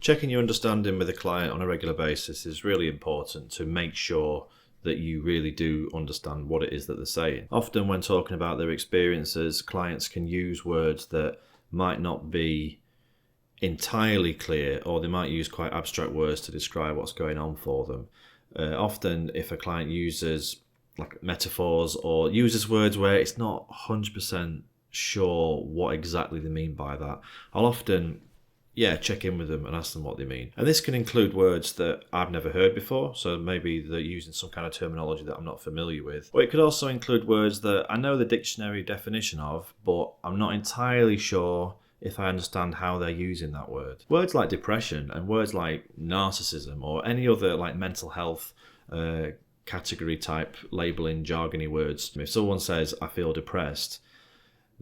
Checking your understanding with a client on a regular basis is really important to make sure that you really do understand what it is that they're saying. Often when talking about their experiences, clients can use words that might not be entirely clear, or they might use quite abstract words to describe what's going on for them. Often if a client uses like metaphors or uses words where it's not 100% sure what exactly they mean by that, I'll often check in with them and ask them what they mean. And this can include words that I've never heard before, so maybe they're using some kind of terminology that I'm not familiar with. Or it could also include words that I know the dictionary definition of, but I'm not entirely sure if I understand how they're using that word. Words like depression and words like narcissism or any other like mental health category type labeling jargony words. If someone says, I feel depressed,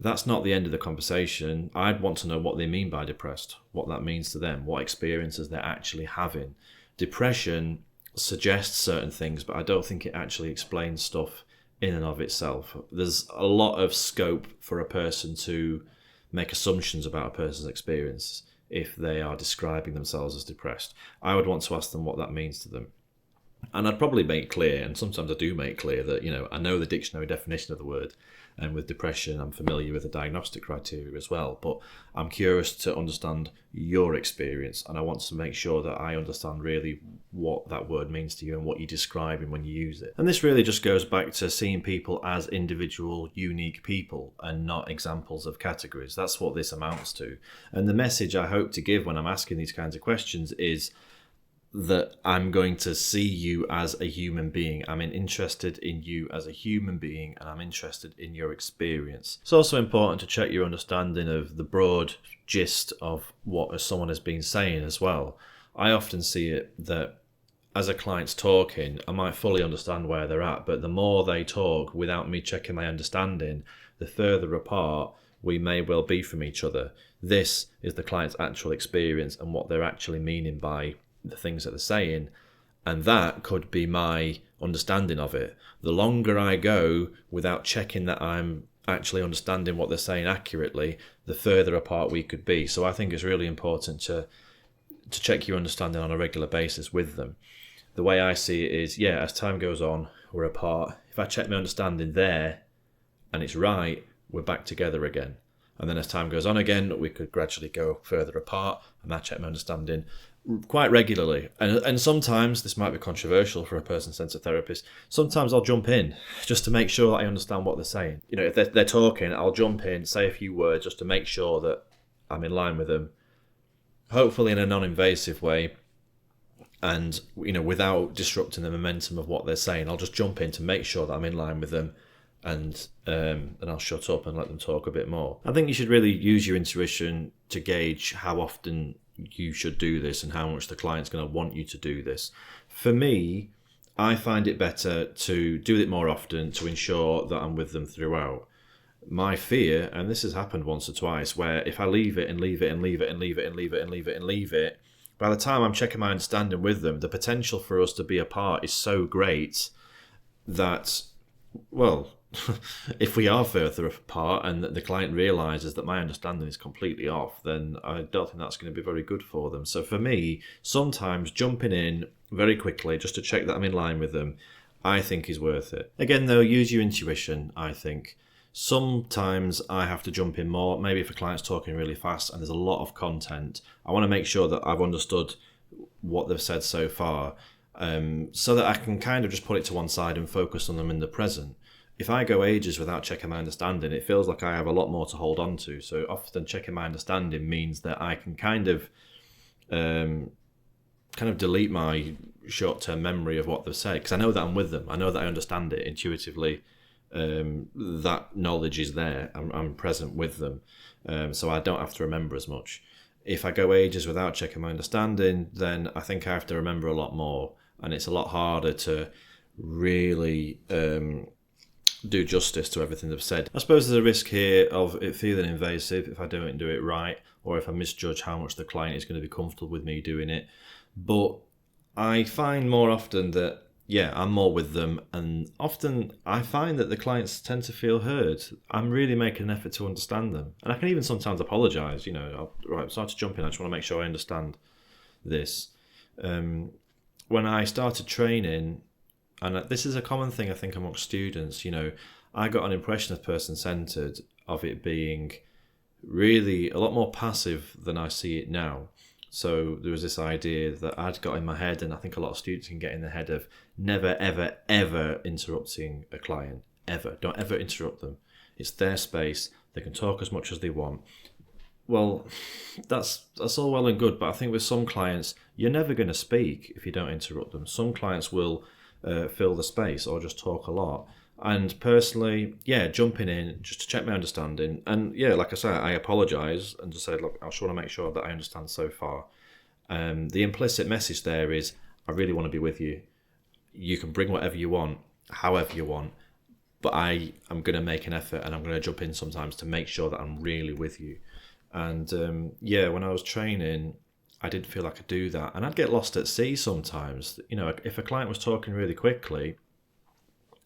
that's not the end of the conversation. I'd want to know what they mean by depressed, what that means to them, what experiences they're actually having. Depression suggests certain things, but I don't think it actually explains stuff in and of itself. There's a lot of scope for a person to make assumptions about a person's experience if they are describing themselves as depressed. I would want to ask them what that means to them. And I'd probably make clear, and sometimes I do make clear, that I know the dictionary definition of the word, and with depression I'm familiar with the diagnostic criteria as well, but I'm curious to understand your experience, and I want to make sure that I understand really what that word means to you and what you're describing when you use it. And this really just goes back to seeing people as individual, unique people and not examples of categories. That's what this amounts to. And the message I hope to give when I'm asking these kinds of questions is that I'm going to see you as a human being. I'm interested in you as a human being, and I'm interested in your experience. It's also important to check your understanding of the broad gist of what someone has been saying as well. I often see it that as a client's talking, I might fully understand where they're at, but the more they talk without me checking my understanding, the further apart we may well be from each other. This is the client's actual experience and what they're actually meaning by the things that they're saying, and that could be my understanding of it. The longer I go without checking that I'm actually understanding what they're saying accurately, the further apart we could be. So I think it's really important to check your understanding on a regular basis with them. The way I see it is, as time goes on, we're apart. If I check my understanding there and it's right, we're back together again. And then as time goes on again, we could gradually go further apart, and I check my understanding quite regularly. And sometimes, this might be controversial for a person-centered therapist, sometimes I'll jump in just to make sure that I understand what they're saying. If they're talking, I'll jump in, say a few words just to make sure that I'm in line with them, hopefully in a non-invasive way, and without disrupting the momentum of what they're saying. I'll just jump in to make sure that I'm in line with them, and I'll shut up and let them talk a bit more. I think you should really use your intuition to gauge how often you should do this and how much the client's going to want you to do this. For me, I find it better to do it more often to ensure that I'm with them throughout. My fear, and this has happened once or twice, where if I leave it and leave it and leave it and leave it and leave it and leave it and leave it, by the time I'm checking my understanding with them, the potential for us to be apart is so great that, well, if we are further apart and the client realises that my understanding is completely off, then I don't think that's going to be very good for them. So for me, sometimes jumping in very quickly just to check that I'm in line with them, I think is worth it. Again though, use your intuition, I think. Sometimes I have to jump in more. Maybe if a client's talking really fast and there's a lot of content, I want to make sure that I've understood what they've said so far, so that I can kind of just put it to one side and focus on them in the present. If I go ages without checking my understanding, it feels like I have a lot more to hold on to. So often checking my understanding means that I can kind of delete my short-term memory of what they've said, because I know that I'm with them. I know that I understand it intuitively. That knowledge is there. I'm present with them, so I don't have to remember as much. If I go ages without checking my understanding, then I think I have to remember a lot more, and it's a lot harder to really do justice to everything they've said. I suppose there's a risk here of it feeling invasive if I don't do it right, or if I misjudge how much the client is going to be comfortable with me doing it. But I find more often that, I'm more with them, and often I find that the clients tend to feel heard. I'm really making an effort to understand them. And I can even sometimes apologise, right, I'm sorry to jump in, I just want to make sure I understand. this. When I started training, and this is a common thing I think amongst students, I got an impression of person-centered of it being really a lot more passive than I see it now. So there was this idea that I'd got in my head, and I think a lot of students can get in their head, of never, ever, ever interrupting a client. Ever. Don't ever interrupt them. It's their space. They can talk as much as they want. Well, that's all well and good, but I think with some clients, you're never going to speak if you don't interrupt them. Some clients will fill the space or just talk a lot. And personally, jumping in just to check my understanding. And like I say, I apologise and just said, look, I just want to make sure that I understand so far. The implicit message there is, I really want to be with you. You can bring whatever you want, however you want, but I am going to make an effort, and I'm going to jump in sometimes to make sure that I'm really with you. And when I was training, I didn't feel I could do that. And I'd get lost at sea sometimes. If a client was talking really quickly,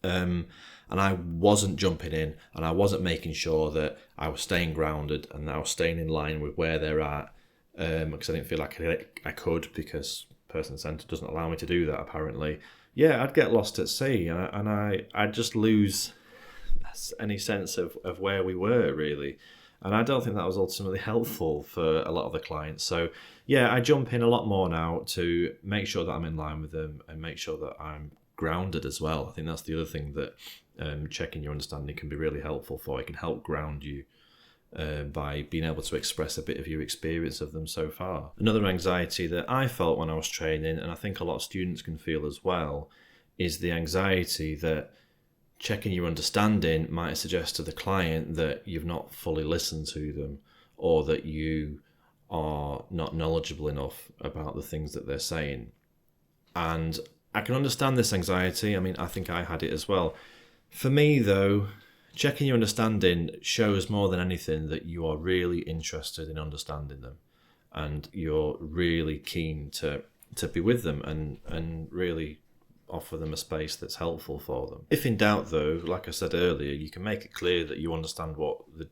and I wasn't jumping in, and I wasn't making sure that I was staying grounded and I was staying in line with where they're at, because I didn't feel like I could, because person-centered doesn't allow me to do that, apparently. I'd get lost at sea, and I'd just lose any sense of where we were, really. And I don't think that was ultimately helpful for a lot of the clients. So I jump in a lot more now to make sure that I'm in line with them and make sure that I'm grounded as well. I think that's the other thing that checking your understanding can be really helpful for. It can help ground you by being able to express a bit of your experience of them so far. Another anxiety that I felt when I was training, and I think a lot of students can feel as well, is the anxiety that checking your understanding might suggest to the client that you've not fully listened to them, or that you are not knowledgeable enough about the things that they're saying. And I can understand this anxiety. I mean, I think I had it as well. For me, though, checking your understanding shows more than anything that you are really interested in understanding them, and you're really keen to be with them and really offer them a space that's helpful for them. If in doubt, though, like I said earlier, you can make it clear that you understand what the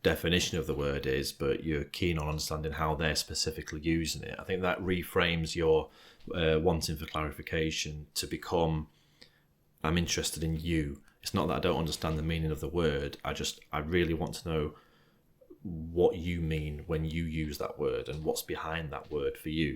definition of the word is, but you're keen on understanding how they're specifically using it. I think that reframes your wanting for clarification to become, I'm interested in you. It's not that I don't understand the meaning of the word. I really want to know what you mean when you use that word and what's behind that word for you.